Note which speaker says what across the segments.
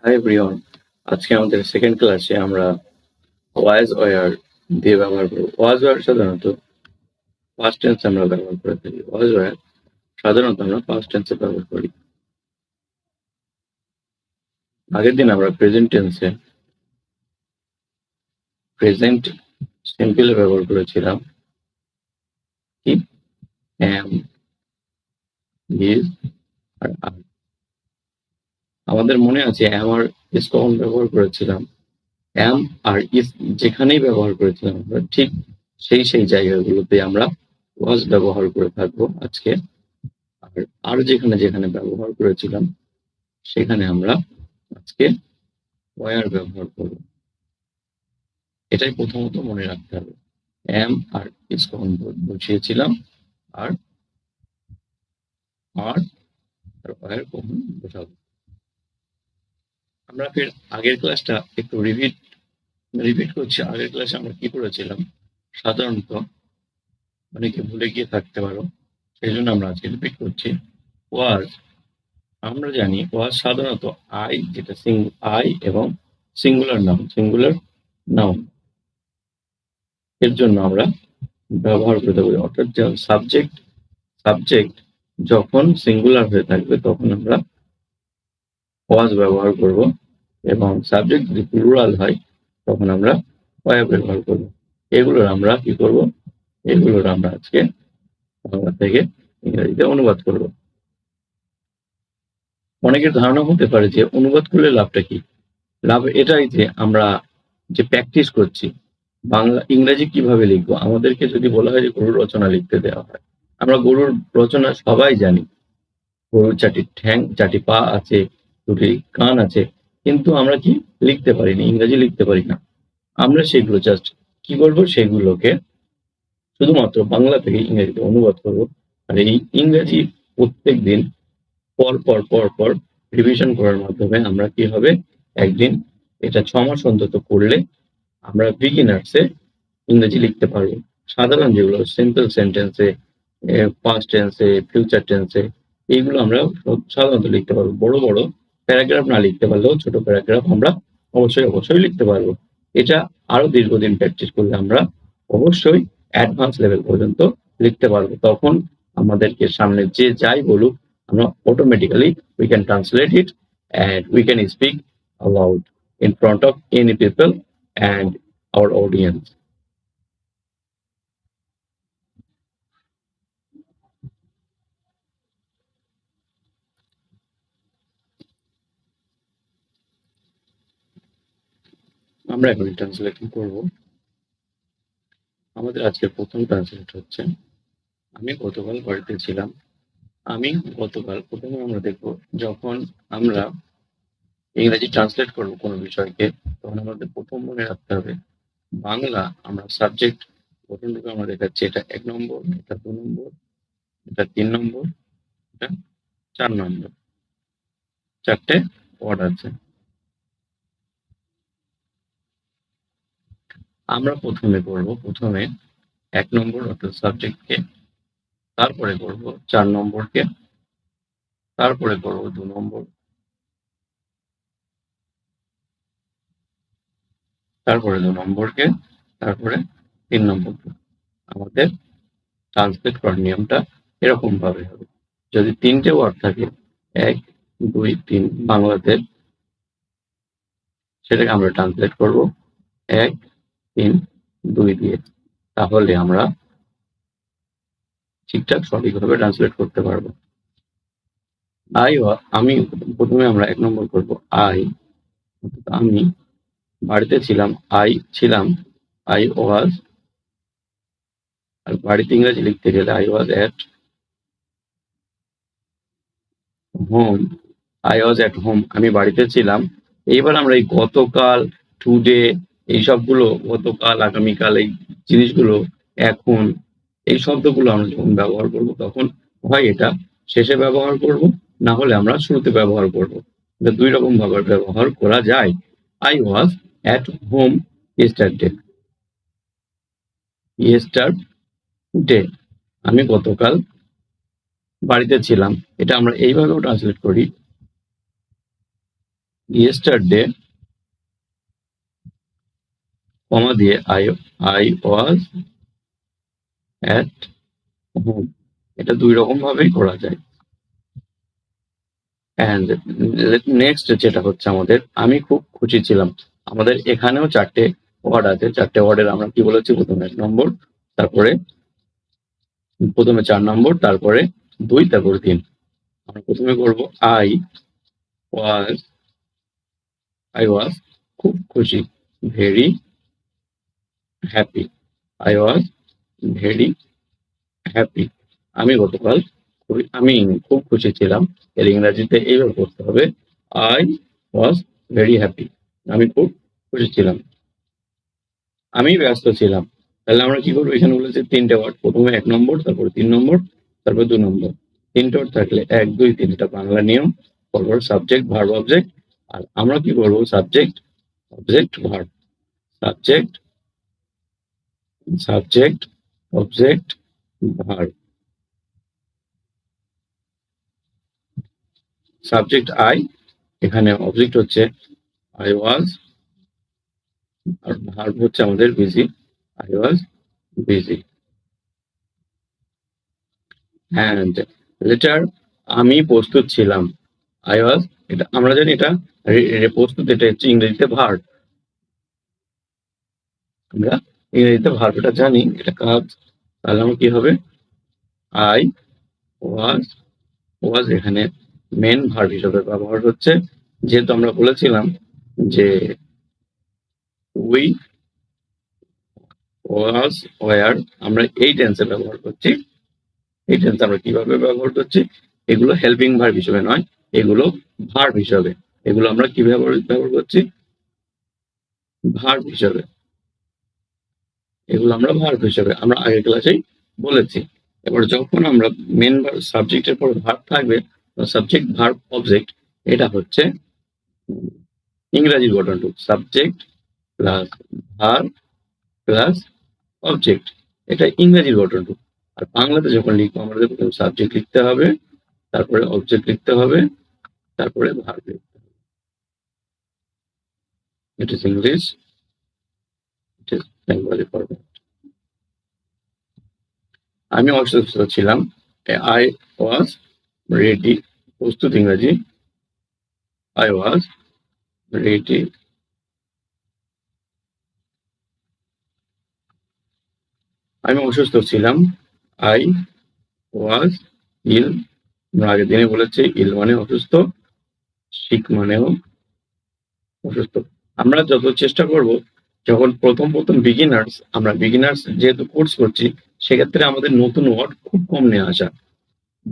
Speaker 1: Hi everyone, আজকে আমাদের second ক্লাসে আমরা ওয়াজ ওয়ার দিয়ে ব্যবহার করব। ওয়াজ ওয়ার সাধারণত পাস্ট টেন্স আমরা ব্যবহার করে থাকি। ওয়াজ ওয়ার সাধারণত আমরা পাস্ট টেন্সে ব্যবহার করি। আগের দিন আমরা প্রেজেন্ট সিম্পলে ব্যবহার করেছিলাম কি এম, ইজ আর আর। আমাদের মনে আছে এম আর ইজ কখন ব্যবহার করেছিলাম। এম আর ইজ যেখানেই ব্যবহার করেছিলাম আমরা ঠিক সেই জায়গাগুলোতে আমরা ওয়াজ ব্যবহার করে থাকবো আজকে। আর যেখানে যেখানে ব্যবহার করেছিলাম সেখানে আমরা আজকে ওয়ার ব্যবহার করব। এটাই প্রথমত মনে রাখতে হবে। এম আর ইজ কখন বসিয়েছিলাম আর ওয়ার কখন বসাবো। আমরা ফের আগের ক্লাসটা একটু রিপিট করছি। আগের ক্লাসে আমরা কি করেছিলাম সাধারণত অনেকে ভুলে গিয়ে থাকতে পারো, সেই জন্য আমরা আজকে রিপিট করছি। ওয়াজ আমরা জানি ওয়াজ সাধারণত আই, যেটা আই এবং সিঙ্গুলার নাউন এর জন্য আমরা ব্যবহার করতে পারি। অর্থাৎ সাবজেক্ট যখন সিঙ্গুলার হয়ে থাকবে তখন আমরা ওয়াজ ব্যবহার করব, এবং সাবজেক্ট যদি প্লুরাল হয় তখন আমরা ওয়ার ব্যবহার করব। এগুলোর আমরা কি করব, এগুলোর আমরা আজকে বাংলা থেকে ইংরেজিতে অনুবাদ করব। অনেকের ধারণা হতে পারে যে অনুবাদ করলে লাভটা কি। লাভ এটাই যে আমরা যে প্র্যাকটিস করছি ইংরেজি কিভাবে লিখবো। আমাদেরকে যদি বলা হয় যে গরুর রচনা লিখতে দেওয়া হয়, আমরা গরুর রচনা সবাই জানি। গরুর 4টি ঠ্যাং, 4টি পা আছে, 2টি কান আছে, কিন্তু আমরা কি লিখতে পারি না, ইংরেজি লিখতে পারি না। আমরা সেগুলো জাস্ট কি করবো, সেগুলোকে শুধুমাত্র বাংলা থেকে ইংরেজিতে অনুবাদ করব। আর এই ইংরেজি প্রত্যেক দিন পর রিভিশন করার মাধ্যমে আমরা কি হবে, একদিন এটা 6 মাস অন্তত করলে আমরা বিগিনার্সে ইংরেজি লিখতে পারবো। সাধারণ যেগুলো সিম্পল সেন্টেন্সে, পাস্ট টেন্সে, ফিউচার টেন্সে, এইগুলো আমরা সাধারণত লিখতে পারবো। বড় বড় প্যারাগ্রাফ না লিখতে পারলেও ছোট প্যারাগ্রাফ আমরা অবশ্যই লিখতে পারবো। এটা আরো দীর্ঘদিন প্র্যাকটিস করলে আমরা অবশ্যই অ্যাডভান্স লেভেল পর্যন্ত লিখতে পারবো। তখন আমাদেরকে সামনে যে যাই বলুক, আমরা automatically we can translate it and we can speak aloud in front of any people and our audience. আমরা এখন ট্রান্সলেশন করব। আমাদের আজকের প্রথম ট্রান্সলেট হচ্ছে আমি গতকাল বাড়িতে ছিলাম। প্রথমে আমরা দেখব, যখন আমরা ইংরেজি ট্রান্সলেট করব কোনো বিষয়কে, তখন আমাদের প্রথম মনে রাখতে হবে বাংলা আমরা সাবজেক্ট গঠনটুকু আমরা দেখাচ্ছি। এটা 1 নম্বর, এটা 2 নম্বর, এটা 3 নম্বর, এটা 4 নম্বর, 4টে ওয়ার্ড আছে। আমরা প্রথমে 1 নম্বর অর্থাৎ সাবজেক্টকে, তারপরে করব 4 নম্বরকে, তারপরে করব 2 নম্বর, তারপরে 2 নম্বরকে, তারপরে 3 নম্বরকে। আমাদের ট্রান্সলেট করার নিয়মটা এরকম ভাবে হবে। যদি 3টে ওয়ার্ড থাকে 1, 2, 3 বাংলাতে, সেটাকে আমরা ট্রান্সলেট করব 1, 3, 2 দিয়ে। তাহলে আমরা ঠিকঠাক সঠিকভাবে ট্রান্সলেট করতে পারবো। আমি প্রথমে আমরা 1 নম্বর করব আমি বাড়িতে ছিলাম, আই ওয়াজ। আর বাড়িতে ইংরেজি লিখতে গেলে আই ওয়াজ এট হোম, আমি বাড়িতে ছিলাম। এইবার আমরা এই গতকাল, টুডে, এই সবগুলো, গতকাল, আগামীকাল, এই জিনিসগুলো, এখন, এই শব্দগুলো আমরা যখন ব্যবহার করব তখন হয় এটা শেষে ব্যবহার করব, না হলে আমরা শুরুতে ব্যবহার করব। এটা 2 রকম ভাবে ব্যবহার করা যায়। I was at home yesterday, আমি গতকাল বাড়িতে ছিলাম। এটা আমরা এইভাবেও ট্রান্সলেট করি yesterday কমা দিয়ে I was at home, এটা দুই রকম ভাবেই করা যায়। অ্যান্ড নেক্সট যেটা হচ্ছে আমাদের আমি খুব খুশি ছিলাম। আমাদের এখানেও চারটে ওয়ার্ড আছে, চারটে ওয়ার্ডের আমরা কি বলেছি, প্রথমে 1 নম্বর, তারপরে প্রথমে 4 নম্বর, তারপরে 2, তারপরে 3। আমরা প্রথমে করব I was খুব খুশি, very happy. I was very happy, আমি গতকাল আমি খুব খুশি ছিলাম। এর ইংরেজিতে এইভাবে করতে হবে, I was very happy, আমি খুব খুশি ছিলাম। আমি ব্যস্ত ছিলাম। তাহলে আমরা কি করবো, এখানে বলেছে 3টে ওয়ার্ড, প্রথমে 1 নম্বর, তারপরে 3 নম্বর, তারপরে 2 নম্বর। 3টে ওয়ার্ড থাকলে 1, 2, 3 এটা বাংলা নিয়ম। পরপর সাবজেক্ট, ভার্ব, অবজেক্ট। আর আমরা কি করবো, subject, object, verb, subject, subject, object, verb. Subject I, এখানে অবজেক্ট হচ্ছে I was, আর ভার্ব হচ্ছে আমাদের busy, I was busy। And letter আমি প্রস্তুত ছিলাম, I was, এটা আমরা জানি এটা প্রস্তুত, এটা হচ্ছে ইংরেজিতে ভার্ব। আমরা ইংরেজিতে ভার্ব এটা জানি, এটা কাজ। তাহলে আমার কি হবে, I was এখানে মেন ভার্ব হিসেবে ব্যবহার হচ্ছে, যেহেতু আমরা বলেছিলাম যে we was were, আমরা এই টেন্সে ব্যবহার করছি। এই টেন্স আমরা কিভাবে ব্যবহার করছি, এগুলো হেল্পিং ভার্ব হিসেবে নয়, এগুলো ভার্ব হিসেবে। এগুলো আমরা কিভাবে ব্যবহার করছি, ভার্ব হিসেবে। এগুলো আমরা ভার্ব হিসেবে আমরা আগের ক্লাসেই বলেছি। এবার যখন আমরা মেন সাবজেক্টের পর ভার্ব থাকবে, সাবজেক্ট, ভার্ব, অবজেক্ট, এটা হচ্ছে ইংরাজির গঠনটুকু, subject plus verb plus object, এটা ইংরেজির গঠনটুকু। আর বাংলাতে যখন লিখবো, আমাদের প্রথমে সাবজেক্ট লিখতে হবে, তারপরে অবজেক্ট লিখতে হবে, তারপরে ভার্ব লিখতে হবে। It is English, it is Bengali format. আমি অসুস্থ ছিলাম, I was ready, প্রস্তুত ইংরেজি I was ready। আমি অসুস্থ ছিলাম, I was ill, আমরা আগের দিনে বলেছি ইল মানে অসুস্থ, সিক মানেও অসুস্থ। আমরা যত চেষ্টা করব, যখন প্রথম বিগিনার্স, আমরা বিগিনার্স যেহেতু কোর্স করছি, সেক্ষেত্রে আমাদের নতুন ওয়ার্ড খুব কম নিয়ে আসা।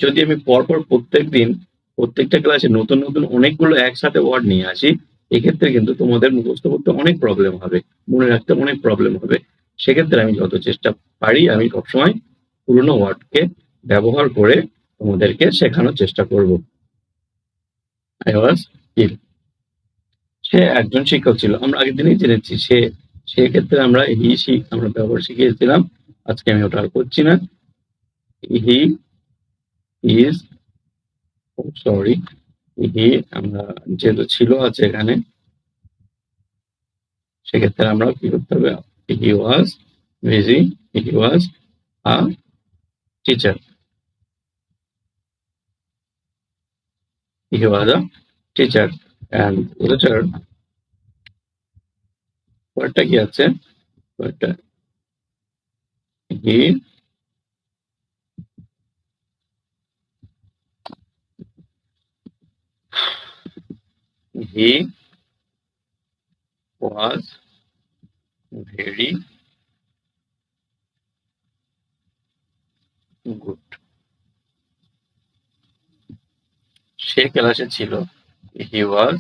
Speaker 1: যদি আমি পরপর প্রত্যেকদিন প্রত্যেকটা ক্লাসে নতুন অনেকগুলো একসাথে ওয়ার্ড নিয়ে আসি, এক্ষেত্রে কিন্তু তোমাদের মুখস্থ করতে অনেক প্রবলেম হবে, মনে রাখতে অনেক প্রবলেম হবে। সেক্ষেত্রে আমি যত চেষ্টা পারি, আমি সবসময় পুরোনো ওয়ার্ডকে ব্যবহার করে তোমাদেরকে শেখানোর চেষ্টা করব। I was ill, সে একজন শিক্ষক ছিল, আমরা আগের দিনেই জেনেছি। সেক্ষেত্রে আমরা আমরা ব্যবহার শিখিয়েছিলাম, আজকে আমি ওটা আর করছি না। হি ইজ, সরি, হি, আমরা যেহেতু ছিল আছে এখানে, সেক্ষেত্রে আমরা কি করতে হবে, he was busy, he was a teacher, he was a teacher. And later, পরেরটা কি আছে, পরেরটা হি ওয়াজ ভেরি গুড, সে ক্লাসে ছিল, he was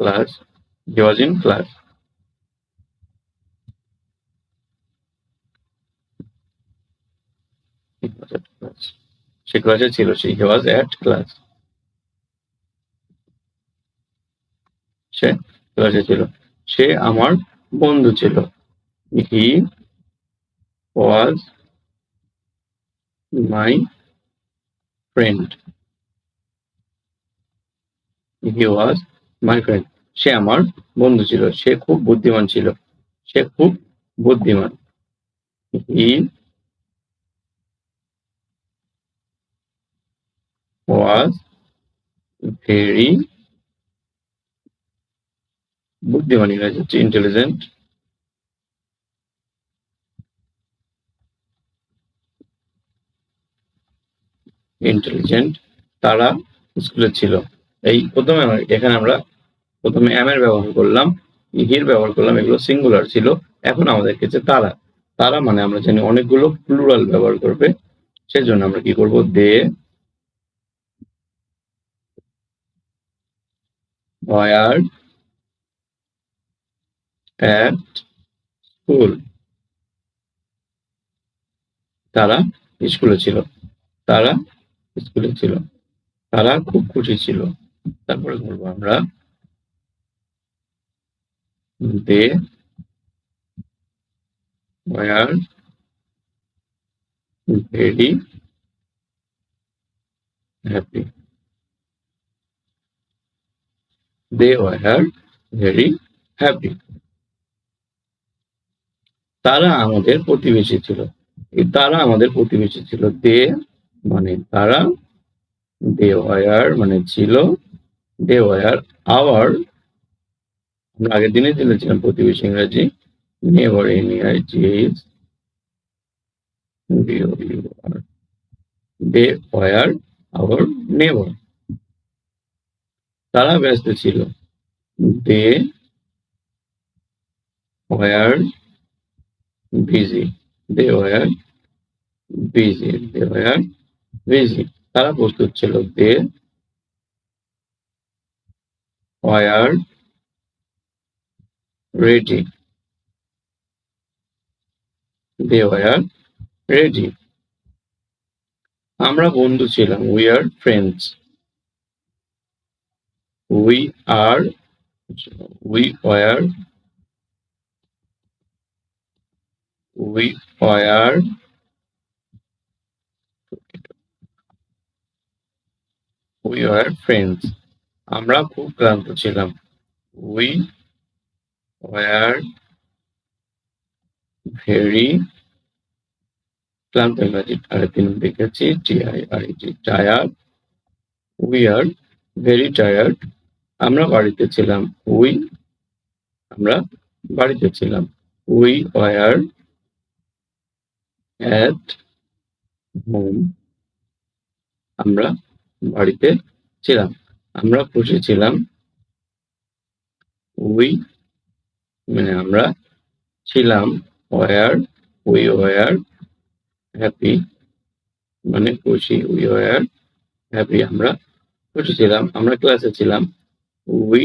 Speaker 1: class, he was in class. সে ক্লাসে ছিল, হি ওয়াজ অ্যাট ক্লাস, সে ক্লাসে ছিল। সে আমার বন্ধু ছিল, he was my friend, he was my friend. সে আমার বন্ধু ছিল, সে খুব বুদ্ধিমান ছিল, সে খুব বুদ্ধিমান। হি ওয়াজ ভেরি, বুদ্ধিমান ইংরেজি হচ্ছে ইন্টেলিজেন্ট, ইন্টেলিজেন্ট। তারা স্কুলে ছিল। এই প্রথমে এখানে আমরা প্রথমে এম এর ব্যবহার করলাম, হির ব্যবহার করলাম, এগুলো সিঙ্গুলার ছিল। এখন আমাদের কাছে তারা, তারা মানে আমরা জানি অনেকগুলো প্লুরাল ব্যবহার করবে, সেজন্য আমরা কি করব, দে ওয়ার অ্যাট স্কুল, তারা স্কুলে ছিল, তারা স্কুলে ছিল, তারা খুব খুশি ছিল। তারপরে বলবো আমরা they were very happy, they were very happy. তারা আমাদের প্রতিবেশী ছিল, এই তারা আমাদের প্রতিবেশী ছিল। দে মানে তারা, দে ওয়ার মানে ছিল, দে ওয়ার আওয়ার, আমরা আগের দিনে জেনেছিলাম প্রতিবেশী ইংরেজি neighbour, NEIGH BOUR, they were our neighbour. তারা ব্যস্ত ছিল, they were busy, they were busy, they were busy. তারা প্রস্তুত ছিল, they were ready, they were ready. আমরা বন্ধু ছিলাম, we are friends, we are, we were, we were we were friends. আমরা খুব ক্লান্ত ছিলাম, উই ওয়ার ভেরি, ক্লান্ত ইংরাজি আগের দিন দেখেছি TIRED, tired, we are very tired. আমরা বাড়িতে ছিলাম, উই, আমরা বাড়িতে ছিলাম, উই ওয়ার অ্যাট হোম, আমরা বাড়িতে ছিলাম। আমরা খুশি ছিলাম, উই মানে আমরা ছিলাম, ওয়ার, উই ওয়ার হ্যাপি মানে খুশি, উই ওয়ার হ্যাপি আমরা খুশি ছিলাম। আমরা ক্লাসে ছিলাম, we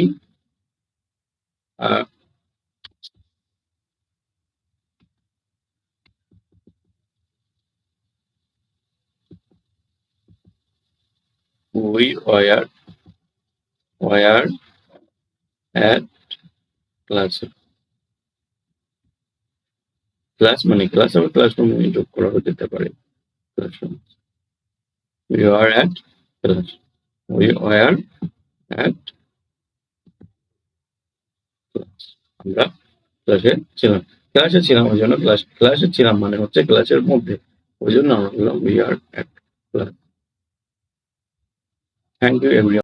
Speaker 1: are, we were were at ক্লাসে, ক্লাস মানে ক্লাস, আবার ক্লাসরুমে যোগ করা যেতে পারে, classroom. We are at class, we are at class, আমরা ক্লাসে ছিলাম। ক্লাসে ছিলাম ওই জন্য ক্লাসে ছিলাম মানে হচ্ছে ক্লাসের মধ্যে, ওই জন্য আমরা বললাম we are at class. Thank you everyone.